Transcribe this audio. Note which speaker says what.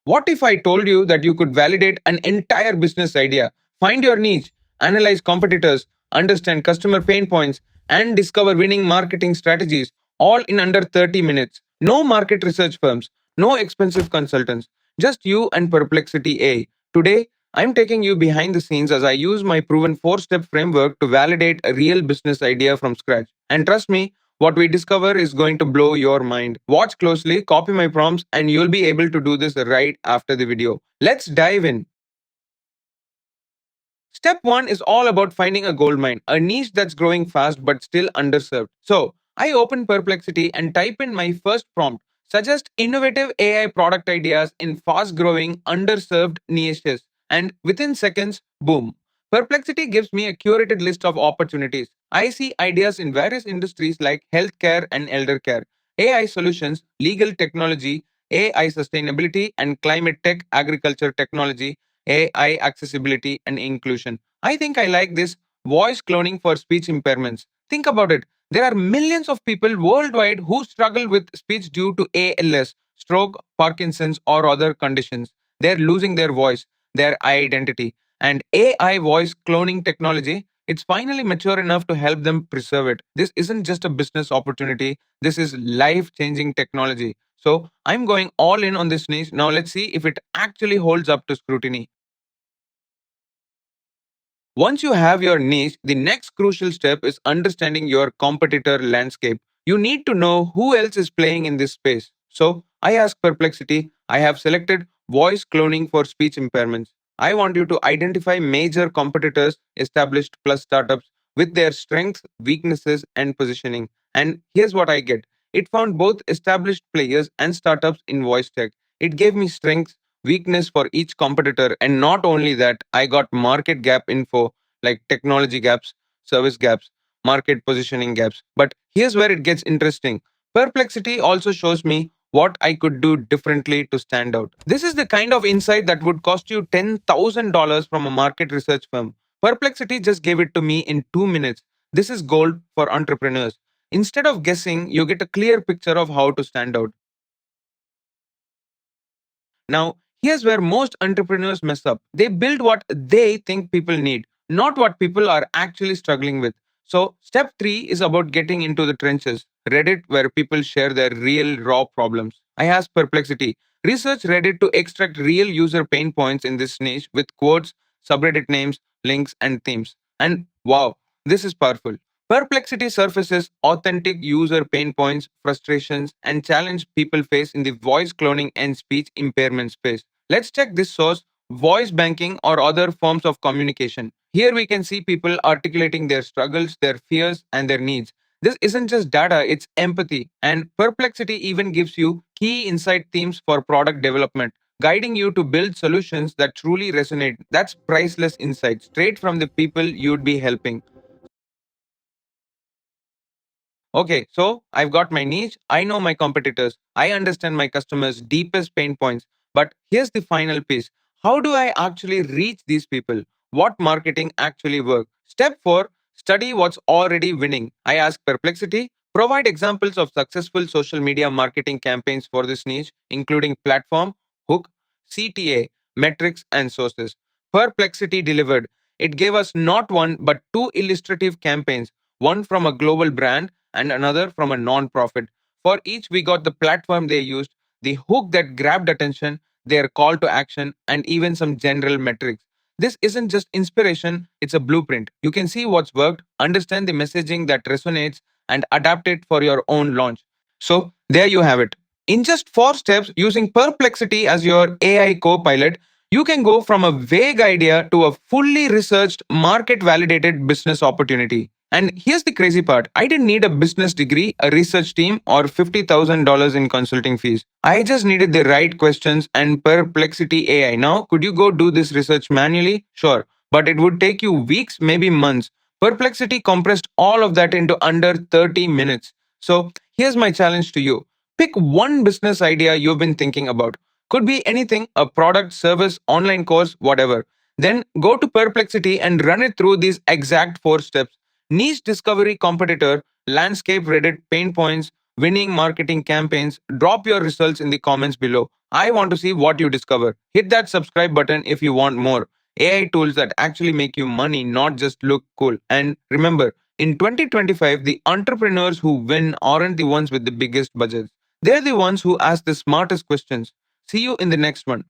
Speaker 1: What if I told you that you could validate an entire business idea, find your niche, analyze competitors, understand customer pain points, and discover winning marketing strategies all in under 30 minutes? No market research firms, no expensive consultants, just you and Perplexity AI. Today, I'm taking you behind the scenes as I use my proven 4 step framework to validate a real business idea from scratch. And trust me, what we discover is going to blow your mind. Watch closely, copy my prompts, and you'll be able to do this right after the video. Let's dive in. Step one is all about finding a gold mine, a niche that's growing fast but still underserved. So, I open Perplexity and type in my first prompt: suggest innovative AI product ideas in fast growing, underserved niches. And within seconds, boom. Perplexity gives me a curated list of opportunities. I see ideas in various industries like healthcare and elder care, AI solutions, legal technology, AI sustainability, and climate tech, agriculture technology, AI accessibility and inclusion. I think I like this voice cloning for speech impairments. Think about it. There are millions of people worldwide who struggle with speech due to ALS, stroke, Parkinson's, or other conditions. They're losing their voice, their identity. And AI voice cloning technology, it's finally mature enough to help them preserve it. This isn't just a business opportunity, this is life changing technology. So I'm going all in on this niche. Now let's see if it actually holds up to scrutiny. Once you have your niche, the next crucial step is understanding your competitor landscape. You need to know who else is playing in this space. So, I ask Perplexity, I have selected voice cloning for speech impairments. I want you to identify major competitors, established plus startups, with their strengths, weaknesses, and positioning. And here's what I get: it found both established players and startups in voice tech. It gave me strengths, weakness for each competitor, and not only that, I got market gap info like technology gaps, service gaps, market positioning gaps. But here's where it gets interesting: Perplexity also shows me what I could do differently to stand out. This is the kind of insight that would cost you $10,000 from a market research firm. Perplexity just gave it to me in 2 minutes. This is gold for entrepreneurs. Instead of guessing, you get a clear picture of how to stand out. Now, here's where most entrepreneurs mess up. They build what they think people need, not what people are actually struggling with. So, step three is about getting into the trenches, Reddit, where people share their real, raw problems. I asked Perplexity, research Reddit to extract real user pain points in this niche with quotes, subreddit names, links, and themes. And wow, this is powerful. Perplexity surfaces authentic user pain points, frustrations, and challenge people face in the voice cloning and speech impairment space. Let's check this source: voice banking or other forms of communication. Here we can see people articulating their struggles, their fears, and their needs. This isn't just data, it's empathy. And Perplexity even gives you key insight themes for product development, guiding you to build solutions that truly resonate. That's priceless insight straight from the people you'd be helping. Okay, so I've got my niche, I know my competitors, I understand my customers' deepest pain points. But here's the final piece: how do I actually reach these people? What marketing actually works? Step 4: study what's already winning. I ask Perplexity, provide examples of successful social media marketing campaigns for this niche, including platform, hook, CTA, metrics, and sources. Perplexity delivered. It gave us not one but two illustrative campaigns, one from a global brand and another from a non-profit. For each, we got the platform they used, the hook that grabbed attention, their call to action, and even some general metrics. This isn't just inspiration, it's a blueprint. You can see what's worked, understand the messaging that resonates, and adapt it for your own launch. So, there you have it. In just 4 steps, using Perplexity as your AI co pilot, you can go from a vague idea to a fully researched, market validated business opportunity. And here's the crazy part: I didn't need a business degree, a research team, or $50,000 in consulting fees. I just needed the right questions and Perplexity AI. Now, could you go do this research manually? Sure, but it would take you weeks, maybe months. Perplexity compressed all of that into under 30 minutes. So, here's my challenge to you: pick one business idea you've been thinking about. Could be anything: a product, service, online course, whatever. Then go to Perplexity and run it through these exact 4 steps: niche discovery, competitor, landscape, Reddit, pain points, winning marketing campaigns? Drop your results in the comments below. I want to see what you discover. Hit that subscribe button if you want more AI tools that actually make you money, not just look cool. And remember, in 2025, the entrepreneurs who win aren't the ones with the biggest budgets. They're the ones who ask the smartest questions. See you in the next one.